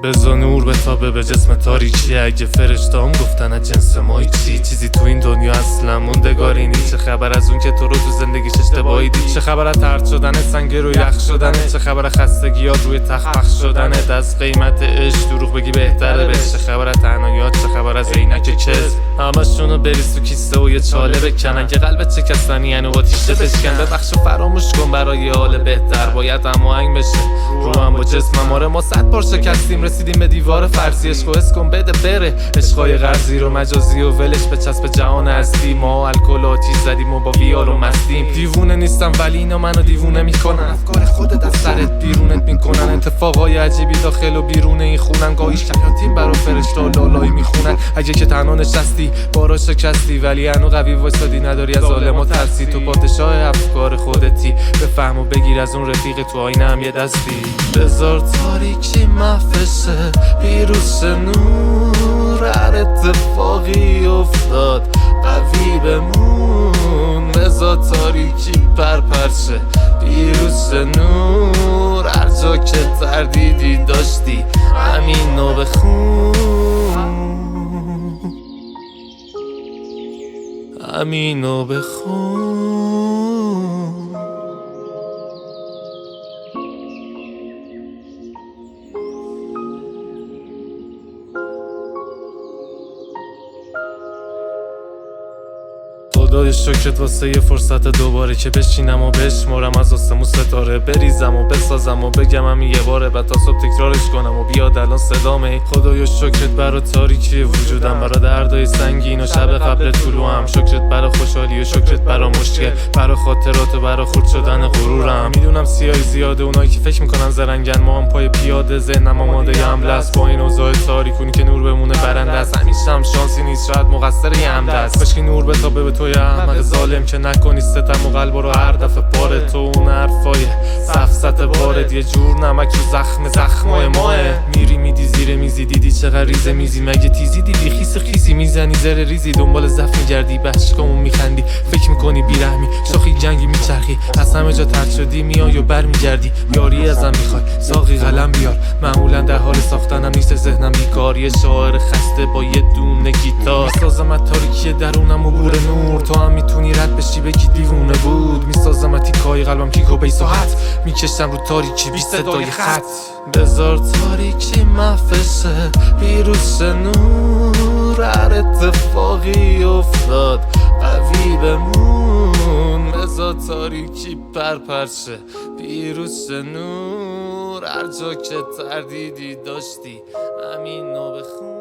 بزا نور به تابه به جسم تاریکی. اگه فرشته‌ام گفتن از جنس ما چیزی تو این دنیا اصلا موندگاری نی. چه خبر از اون که تو رو تو زندگیش اشتباهی دید؟ چه خبر از طرد شدن سنگ رو یخ شدنه؟ چه خبر از خستگیات روی تخت پخش شدنه؟ از قیمت عشق دروغ بگی بهتره بهش. چه خبر از تنهاییات؟ چه خبر از عینک کذب؟ همشونو بریز تو کیسه و یه چاله بکنن که قلبت شکستنی یعنی با تیشه بشکن. ببخش و فراموش کن برای حال بهتر باید هماهنگ بشه رو هم با جسمم. آره ما 100 بار شکستیم رسیدیم به دیوار فرضی. عشق و حس کن بده بره عشقای غرضی رو مجازی و ولش به چسب جهان هستی. ما الکل و آتیش زدیم و با ویال و مستیم. دیوونه نیستم ولی اینا منو دیوونه میکنن. افکار خودت از سرت بیرونت میکنن. اتفاقای عجیبی داخل و بیرون این خونن. گاهی شیاطین برا فرشته و لالایی میخونن. اگه که تنها نشستی بارا شکستی ولی هنو قوی وایسادی نداری از ظالما ترسی. تو پادشاه افکار خودتی بفهم و بگیر از اون رفیق تو آینه هم یه دستی. بذار تاریکی محفشه ویروس نور هر اتفاقی افتاد قوی بمون. بذار تاریکی پرپرشه ویروس نور هر جا که تردیدی داشتی همینو بخون. همینو بخون. خدای شکرت واسه یه فرصت دوباره که بشینم و بشمارم از آسمون ستاره. بریزم و بسازم و بگم هم یه باره بعد تا صبح تکرارش کنم و بیاد الان صدامه. خدای شکرت برا تاریکی وجودم، برا دردای سنگین و شب قبل طلوعم. شکرت برا خوشحالی و شکرت برا مشکل، برا خاطرات و برا خورد شدن غرورم. میدونم سیاهی زیاده اونایی که فکر میکنن زرنگن، ما هم پای پیاده ذهنم آماده حمله است. با این اوضاع تاریکونی که نور بمونه برنده است. همیشه هم شانسی نیست شاید مقصر یه حمله است. کاشکی نور بتابه به توی احمق ظالم که نکنی ستم و قلب رو هر دفعه پاره. تو اون حرفای سفسط بارد یه جور نمک رو زخمای ماه. میری میدی زیر میزی دیدی چقدر ریزه میزی. مگه تیزی دیدی خیس خیسی میزنی زر ریزی دنبال زف میگردی بشکامون میخندی. فکر میکنی بیرحمی شاخی جنگی میچرخی از همه جا ترد شدی میای و بر میگردی. یاری ازم میخوای ساقی قلم بیار، معمولا در حال ساختنم نیست ذهنم بیکار. یه شاعر خسته با یه دونه گیتار میسازم از تاریکی درونم و بور نور. تو هم میتونی رد بشی بگی دیوونه بود. میسازم از تیکای قلبم کیک و بیساحت میکشم رو تاریکی بی صدای خط. بذار تاریکی محفشه ویروس نور هر اتفاقی افتاد قوی بمون. بذار تاریکی پرپرشه ویروس نور هر جا که تردیدی داشتی همینو بخون.